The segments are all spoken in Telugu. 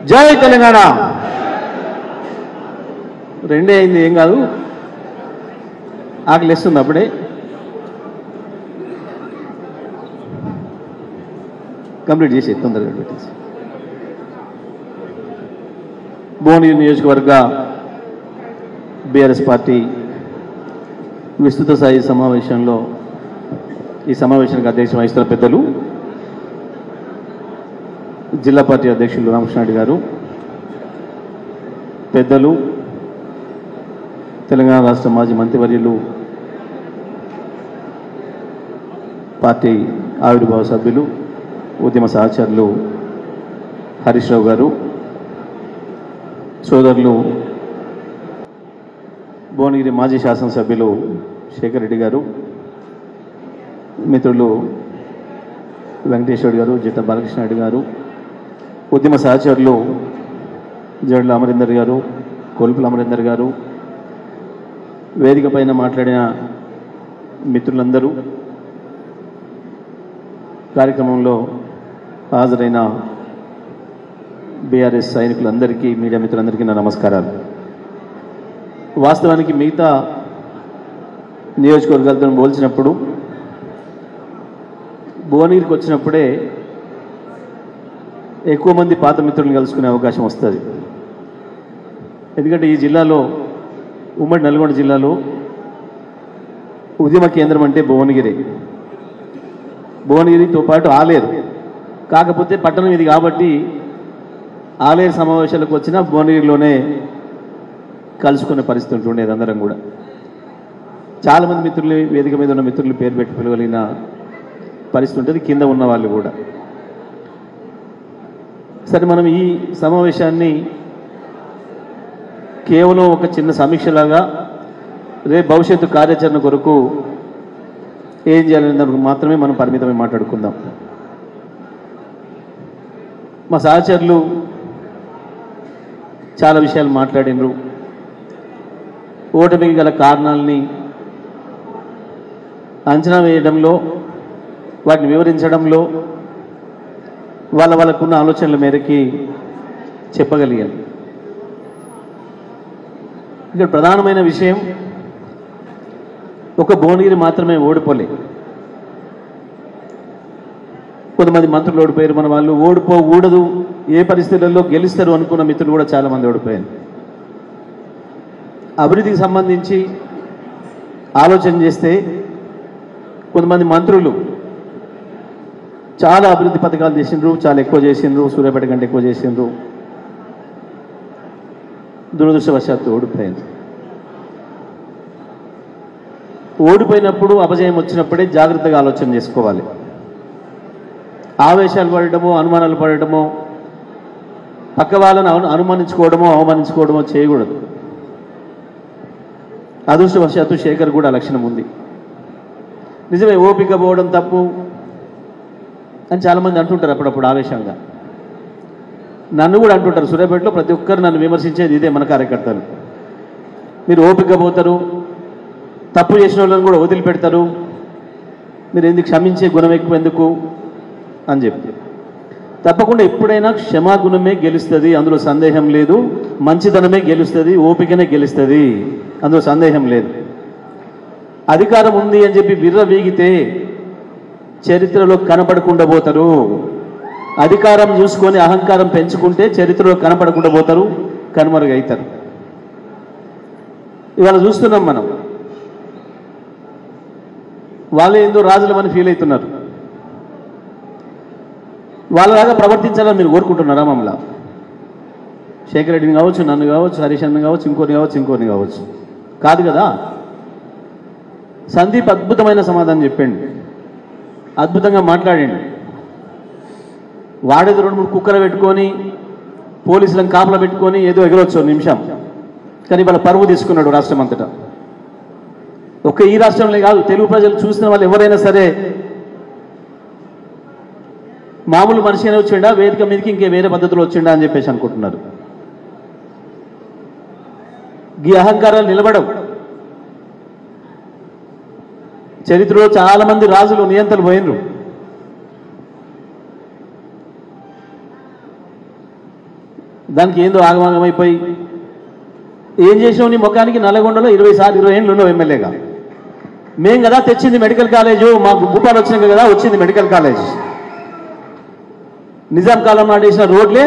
జై తెలంగాణ. రెండే అయింది, ఏం కాదు. ఆకలిస్తుంది అప్పుడే. కంప్లీట్ చేసి తొందరగా పెట్టేసి. భువనగిరి నియోజకవర్గ బీఆర్ఎస్ పార్టీ విస్తృత స్థాయి సమావేశంలో ఈ సమావేశానికి అధ్యక్షత వహిస్తున్న పెద్దలు జిల్లా పార్టీ అధ్యక్షులు రామకృష్ణారెడ్డి గారు, పెద్దలు తెలంగాణ రాష్ట్ర మాజీ మంత్రివర్యులు పార్టీ ఆవిర్భావ సభ్యులు ఉద్యమ సహచరులు హరీష్ రావు గారు, సోదరులు భువనగిరి మాజీ శాసనసభ్యులు శేఖర్ రెడ్డి గారు, మిత్రులు వెంకటేశ్వర్ గారు, జిట్ట బాలకృష్ణారెడ్డి గారు, ఉద్యమ సహచరులు జడ్ల అమరేందర్ గారు, కొల్పుల అమరేందర్ గారు, వేదిక పైన మాట్లాడిన మిత్రులందరూ, కార్యక్రమంలో హాజరైన బీఆర్ఎస్ సైనికులందరికీ, మీడియా మిత్రులందరికీ నా నమస్కారాలు. వాస్తవానికి మిగతా నియోజకవర్గాలతో పోల్చినప్పుడు భువనగిరికి వచ్చినప్పుడే ఎక్కువ మంది పాత మిత్రులను కలుసుకునే అవకాశం వస్తుంది. ఎందుకంటే ఈ జిల్లాలో, ఉమ్మడి నల్గొండ జిల్లాలో ఉద్యమ కేంద్రం అంటే భువనగిరి. భువనగిరితో పాటు ఆలేరు, కాకపోతే పట్టణం ఇది కాబట్టి ఆలేరు సమావేశాలకు వచ్చినా భువనగిరిలోనే కలుసుకునే పరిస్థితి ఉండేది. అందరం కూడా చాలామంది మిత్రులు, వేదిక మీద ఉన్న మిత్రులు పేరు పెట్టి పిలవలిగిన పరిస్థితి ఉంటుంది, కింద ఉన్న వాళ్ళు కూడా. సరే, మనం ఈ సమావేశాన్ని కేవలం ఒక చిన్న సమీక్షలాగా, రేపు భవిష్యత్తు కార్యాచరణ కొరకు ఏం చేయాలనే దానికి మాత్రమే మనం పరిమితమై మాట్లాడుకుందాం. మా సహచరులు చాలా విషయాలు మాట్లాడినరు. ఓటమికి గల కారణాలని అంచనా వేయడంలో, వాటిని వివరించడంలో వాళ్ళకున్న ఆలోచనల మేరకి చెప్పగలిగాను. ఇక్కడ ప్రధానమైన విషయం, ఒక భువనగిరి మాత్రమే ఓడిపోలే. కొంతమంది మంత్రులు ఓడిపోయారు, మన వాళ్ళు ఓడిపోకూడదు, ఏ పరిస్థితుల్లో గెలుస్తారు అనుకున్న మిత్రులు కూడా చాలామంది ఓడిపోయారు. అభివృద్ధికి సంబంధించి ఆలోచన చేస్తే కొంతమంది మంత్రులు చాలా అభివృద్ధి పథకాలు చేసిండ్రు, చాలా ఎక్కువ చేసిండ్రు, సూర్యాపేట కంటే ఎక్కువ చేసిండ్రు. దురదృష్టవశాత్తు ఓడిపోయింది. ఓడిపోయినప్పుడు, అపజయం వచ్చినప్పుడే జాగ్రత్తగా ఆలోచన చేసుకోవాలి. ఆవేశాలు పడటమో, అనుమానాలు పడటమో, పక్క వాళ్ళని అనుమానించుకోవడమో, అవమానించుకోవడమో చేయకూడదు. అదృష్టవశాత్తు శేఖర్ కూడా లక్షణం ఉంది. నిజమే, ఓపిక పోవడం తప్పు అని చాలామంది అంటుంటారు అప్పుడప్పుడు ఆవేశంగా. నన్ను కూడా అంటుంటారు, సూర్యాపేటలో ప్రతి ఒక్కరు నన్ను విమర్శించేది ఇదే, మన కార్యకర్తలు. మీరు ఓపిక పోతారు, తప్పు చేసిన వాళ్ళని కూడా వదిలిపెడతారు, మీరు ఎందుకు క్షమించే గుణం ఎక్కువ ఎందుకు అని చెప్పి. తప్పకుండా ఎప్పుడైనా క్షమాగుణమే గెలుస్తుంది, అందులో సందేహం లేదు. మంచితనమే గెలుస్తుంది, ఓపికనే గెలుస్తుంది, అందులో సందేహం లేదు. అధికారం ఉంది అని చెప్పి విర్రవీగితే చరిత్రలో కనపడకుండా పోతారు. అధికారం చూసుకొని అహంకారం పెంచుకుంటే చరిత్రలో కనపడకుండా పోతారు, కనుమరుగవుతారు. ఇవాళ చూస్తున్నాం మనం, వాళ్ళే ఏందో రాజులమని ఫీల్ అవుతున్నారు. వాళ్ళలాగా ప్రవర్తించాలని మీరు కోరుకుంటున్నారా? మమ్మల్ని, శేఖర్ రెడ్డిని కావచ్చు, నన్ను కావచ్చు, హరీష్ అన్న కావచ్చు, ఇంకోరిని కావచ్చు, కాదు కదా. సందీప్ అద్భుతమైన సమాధానం చెప్పండి, అద్భుతంగా మాట్లాడండి. వాడేదో 2-3 కుక్కలు పెట్టుకొని, పోలీసులను కాపలా పెట్టుకొని ఏదో ఎగరవచ్చు నిమిషం, కానీ వాళ్ళ పరువు తీసుకున్నాడు రాష్ట్రం అంతటా. ఒక్క ఈ రాష్ట్రంలో కాదు, తెలుగు ప్రజలు చూసిన వాళ్ళు ఎవరైనా సరే, మామూలు మనిషినే వచ్చిండా, వేదిక మీదకి ఇంకే వేరే పద్ధతిలో వచ్చిండా అని చెప్పేసి అనుకుంటున్నారు. ఈ అహంకారాలు నిలబడవు. చరిత్రలో చాలామంది రాజులు, నియంతలు పోయినరు. దానికి ఏందో ఆగమాగమైపోయి ఏం చేసావు నీ ముఖానికి నల్లగొండలో 20 ఏళ్ళు ఉన్నావు ఎమ్మెల్యేగా. మేం కదా తెచ్చింది మెడికల్ కాలేజు, మాకు భూపాలు వచ్చినాక కదా వచ్చింది మెడికల్ కాలేజ్. నిజాం కాలం నాడు వేసిన రోడ్లే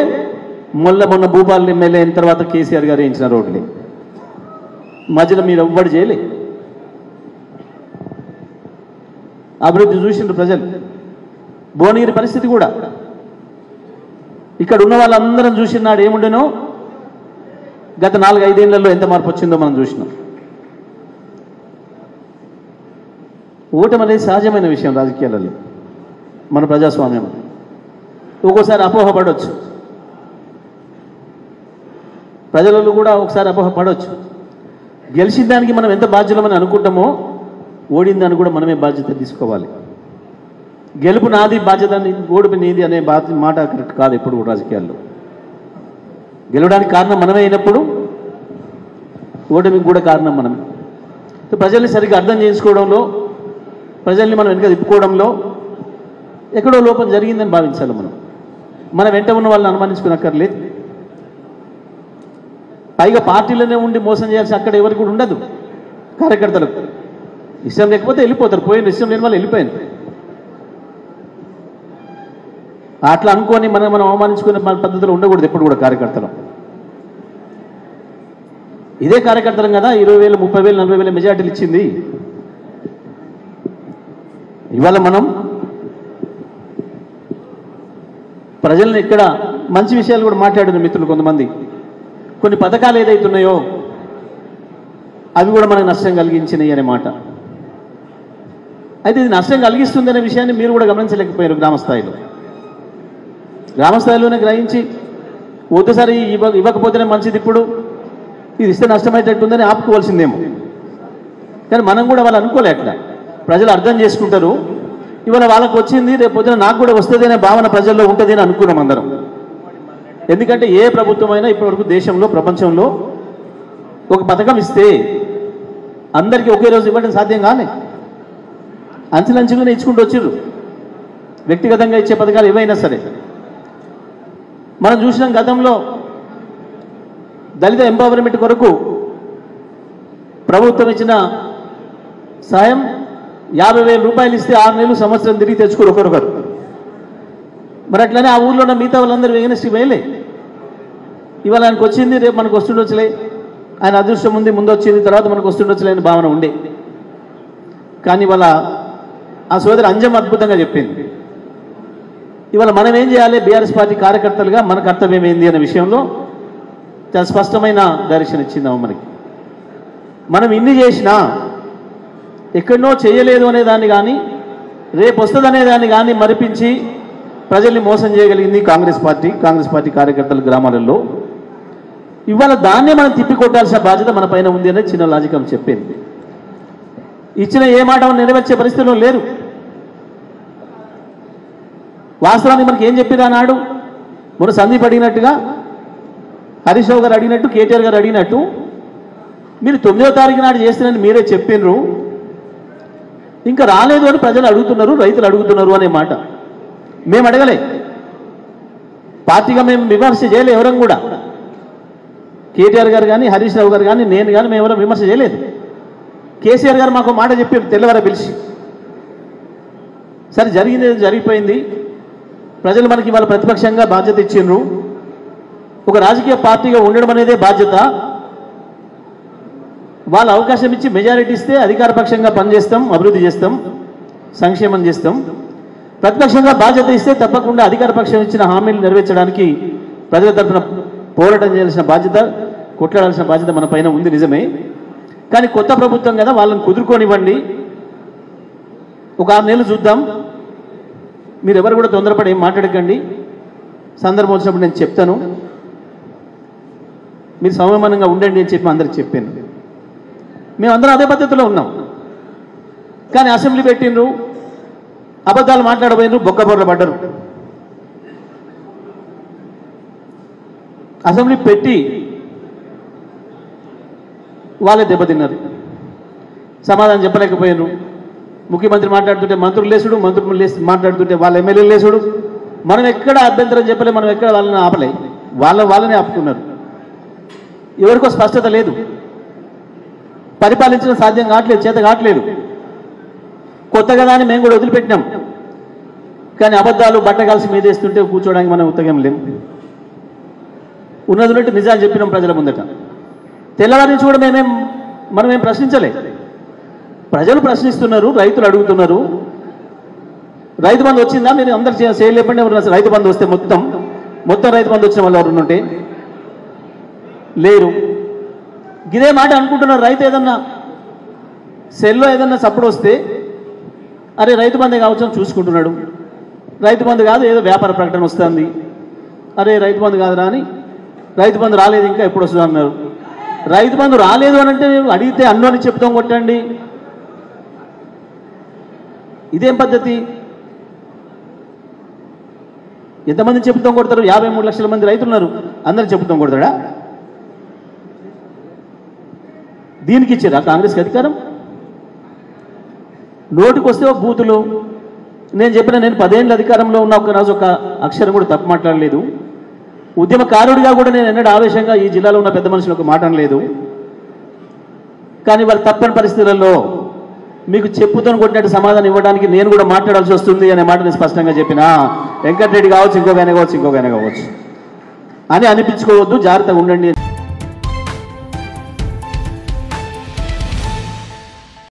మొన్న భూపాల్ ఎమ్మెల్యే అయిన తర్వాత కేసీఆర్ గారు వేయించిన రోడ్లే. మధ్యలో మీరు ఎవ్వడు చేయలే. అభివృద్ధి చూసిండ్రు ప్రజలు. భువనగిరి పరిస్థితి కూడా ఇక్కడ ఉన్న వాళ్ళందరం చూసినాడు ఏముండేనో. గత 4-5 ఏళ్లలో ఎంత మార్పు వచ్చిందో మనం చూసినాం. ఓటమి అనేది సహజమైన విషయం రాజకీయాలలో, మన ప్రజాస్వామ్యం. ఒక్కోసారి అపోహపడవచ్చు, ప్రజలలో కూడా ఒకసారి అపోహపడవచ్చు. గెలిచిన దానికి మనం ఎంత బాధ్యులమని అనుకుంటామో ఓడిన దానికి కూడా మనమే బాధ్యత తీసుకోవాలి. గెలుపు నాది, బాధ్యత ఓడిపి నీది అనే మాట కరెక్ట్ కాదు ఎప్పుడు కూడా రాజకీయాల్లో. గెలవడానికి కారణం మనమే అయినప్పుడు ఓటమికి కూడా కారణం మనమే. ప్రజల్ని సరిగ్గా అర్థం చేసుకోవడంలో, ప్రజల్ని మనం వెనుక తిప్పుకోవడంలో ఎక్కడో లోపం జరిగిందని భావించాలి. మన వెంట ఉన్న వాళ్ళని అనుమానించుకునక్కర్లేదు. పైగా పార్టీలోనే ఉండి మోసం చేయాల్సి అక్కడ ఎవరికి కూడా ఉండదు. కార్యకర్తలకు ఇష్టం లేకపోతే వెళ్ళిపోతారు, పోయిన ఇష్టం లేని వాళ్ళు వెళ్ళిపోయింది. అట్లా అనుకొని మనం అవమానించుకునే పద్ధతిలో ఉండకూడదు ఎప్పుడు కూడా కార్యకర్తలు. ఇదే కార్యకర్తలం కదా 20,000, 30,000, 40,000 మెజార్టీలు ఇచ్చింది. ఇవాళ మనం ప్రజల్ని ఇక్కడ మంచి విషయాలు కూడా మాట్లాడిన మిత్రులు కొంతమంది, కొన్ని పథకాలు ఏదైతున్నాయో అవి కూడా మనకు నష్టం కలిగించినాయి అనే మాట. అయితే ఇది నష్టం కలిగిస్తుంది అనే విషయాన్ని మీరు కూడా గమనించలేకపోయారు. గ్రామస్థాయిలోనే గ్రహించి ఒకసారి ఇవ్వకపోతేనే మంచిది, ఇప్పుడు ఇది ఇస్తే నష్టమయ్యేటట్టుందని ఆపుకోవాల్సిందేమో. కానీ మనం కూడా వాళ్ళు అనుకోలే. అట్లా ప్రజలు అర్థం చేసుకుంటారు. ఇవాళ వాళ్ళకు వచ్చింది, రేపు పొద్దున నాకు కూడా వస్తుంది అనే భావన ప్రజల్లో ఉంటుంది అని అనుకున్నాం అందరం. ఎందుకంటే ఏ ప్రభుత్వం అయినా ఇప్పటివరకు దేశంలో, ప్రపంచంలో ఒక పథకం ఇస్తే అందరికీ ఒకే రోజు ఇవ్వడం సాధ్యం కాలే. అంచెలంచెలుగానే ఇచ్చుకుంటూ వచ్చిర్రు. వ్యక్తిగతంగా ఇచ్చే పథకాలు ఏవైనా సరే మనం చూసినాం. గతంలో దళిత ఎంపవర్మెంట్ కొరకు ప్రభుత్వం ఇచ్చిన సాయం 50,000 రూపాయలు ఇస్తే 6 నెలలు, సంవత్సరం తిరిగి తెచ్చుకోరు ఒకరొకరు. మరి అట్లనే ఆ ఊళ్ళో ఉన్న మిగతా వాళ్ళందరూ వేగనెస్ట్రీ వేయలే. ఇవాళ ఆయనకు వచ్చింది, రేపు మనకు వస్తుండొచ్చులే, ఆయన అదృష్టం ఉంది, ముందు వచ్చింది, తర్వాత మనకు వస్తుండొచ్చులే అనే భావన ఉండే. కానీ ఇవాళ ఆ సోదరి అంజం అద్భుతంగా చెప్పింది. ఇవాళ మనం ఏం చేయాలి, బీఆర్ఎస్ పార్టీ కార్యకర్తలుగా మన కర్తవ్యం ఏంది అనే విషయంలో చాలా స్పష్టమైన డైరెక్షన్ ఇచ్చిందాము మనకి. మనం ఇన్ని చేసినా ఎక్కడనో చేయలేదు అనే దాన్ని కానీ, రేపు వస్తుందనే దాన్ని కానీ మరిపించి ప్రజల్ని మోసం చేయగలిగింది కాంగ్రెస్ పార్టీ కార్యకర్తల గ్రామాలలో. ఇవాళ దాన్నే మనం తిప్పికొట్టాల్సిన బాధ్యత మన పైన ఉంది అనేది చిన్న లాజికం చెప్పింది. ఇచ్చిన ఏ మాట నెరవేర్చే పరిస్థితిలో లేరు. వాస్తవానికి మనకి ఏం చెప్పిరా నాడు, మొన్న సందీప్ అడిగినట్టుగా, హరీష్ రావు గారు అడిగినట్టు, కేటీఆర్ గారు అడిగినట్టు, మీరు 9వ తారీఖు నాడు చేస్తున్నారని మీరే చెప్పినరు, ఇంకా రాలేదు అని ప్రజలు అడుగుతున్నారు, రైతులు అడుగుతున్నారు అనే మాట మేము అడగలే. పార్టీగా మేము విమర్శ చేయలే ఎవరం కూడా. కేటీఆర్ గారు కానీ, హరీష్ రావు గారు కానీ, నేను కానీ మేము ఎవరం విమర్శ చేయలేదు. కేసీఆర్ గారు మాకు మాట చెప్పారు తెల్లవారా పిలిచి. సరే, జరిగింది జరిగిపోయింది. ప్రజలు మనకి ఇవాళ ప్రతిపక్షంగా బాధ్యత ఇచ్చిండ్రు. ఒక రాజకీయ పార్టీగా ఉండడం అనేదే బాధ్యత. వాళ్ళు అవకాశం ఇచ్చి మెజారిటీ ఇస్తే అధికార పక్షంగా పనిచేస్తాం, అభివృద్ధి చేస్తాం, సంక్షేమం చేస్తాం. ప్రతిపక్షంగా బాధ్యత ఇస్తే తప్పకుండా అధికార పక్షం ఇచ్చిన హామీలు నెరవేర్చడానికి ప్రజల తరఫున పోరాటం చేయాల్సిన బాధ్యత, కొట్లాడాల్సిన బాధ్యత మన పైన ఉంది, నిజమే. కానీ కొత్త ప్రభుత్వం కదా, వాళ్ళని కుదురుకోనివ్వండి, ఒక 6 నెలలు చూద్దాం. మీరు ఎవరు కూడా తొందరపడి ఏం మాట్లాడకండి, సందర్భం వచ్చినప్పుడు నేను చెప్తాను, మీరు సంయమనంగా ఉండండి అని చెప్పి అందరికి చెప్పాను. మేమందరం అదే పద్ధతిలో ఉన్నాం. కానీ అసెంబ్లీ పెట్టిండ్రు, అబద్ధాలు మాట్లాడబోయినరు, బొక్కబొర్ర పడ్డరు. అసెంబ్లీ పెట్టి వాళ్ళే దెబ్బతిన్నారు, సమాధానం చెప్పలేకపోయారు. ముఖ్యమంత్రి మాట్లాడుతుంటే మంత్రులు మంత్రులు మాట్లాడుతుంటే వాళ్ళ ఎమ్మెల్యేలు లేసుడు. మనం ఎక్కడ అభ్యంతరం చెప్పలే, మనం ఎక్కడ వాళ్ళని ఆపలే. వాళ్ళనే ఆపుతున్నారు. ఎవరికో స్పష్టత లేదు, పరిపాలించడం సాధ్యం కావట్లేదు, చేత కావట్లేదు. కొత్తగా దాన్ని మేము కూడా వదిలిపెట్టినాం. కానీ అబద్ధాలు బట్ట కలిసి మీదేస్తుంటే కూర్చోడానికి మనం ఉత్తగం లేం. ఉన్నది ఉన్నట్టు నిజాలు చెప్పినాం ప్రజల ముందట. తెల్లవారి నుంచి కూడా మనమేం ప్రశ్నించలే. ప్రజలు ప్రశ్నిస్తున్నారు, రైతులు అడుగుతున్నారు. రైతు బంధు వచ్చిందా? మీరు అందరు చేయలేపండి. ఎవరు రైతు బంధు వస్తే మొత్తం రైతు బంధు వచ్చిన వాళ్ళు ఎవరు ఉంటే లేరు. ఇదే మాట అనుకుంటున్నారు. రైతు ఏదన్నా సెల్లో ఏదన్నా సప్పుడు వస్తే అరే రైతు బంధే కావచ్చు చూసుకుంటున్నాడు. రైతు బంధు కాదు, ఏదో వ్యాపార ప్రకటన వస్తుంది, అరే రైతు బంధు కాదురా అని. రైతు బంధు రాలేదు, ఇంకా ఎప్పుడు వస్తుంది అన్నారు. రైతు బంధు రాలేదు అని అంటే అడిగితే అన్ను అని చెప్తాం కొట్టండి. ఇదేం పద్ధతి? ఎంతమంది చెప్తాం కొడతారు? 53 లక్షల మంది రైతులు ఉన్నారు, అందరిని చెప్తాం కొడతాడా? దీనికి ఇచ్చారా కాంగ్రెస్కి అధికారం? నోటికి వస్తే బూతులు. నేను 10 ఏళ్ళ అధికారంలో ఉన్న ఒక్కరోజు ఒక అక్షరం కూడా తప్పు మాట్లాడలేదు. ఉద్యమకారుడిగా కూడా నేను ఎన్నడూ ఆవేశంగా ఈ జిల్లాలో ఉన్న పెద్ద మనుషులు ఒక మాట అనలేదు. కానీ వాళ్ళు తప్పని పరిస్థితులలో మీకు చెప్పుతో కొట్టినట్టు సమాధానం ఇవ్వడానికి నేను కూడా మాట్లాడాల్సి వస్తుంది అనే మాట నేను స్పష్టంగా చెప్పినా. వెంకటరెడ్డి కావచ్చు, ఇంకొక ఆయన కావచ్చు అని అనిపించుకోవద్దు, జాగ్రత్తగా ఉండండి.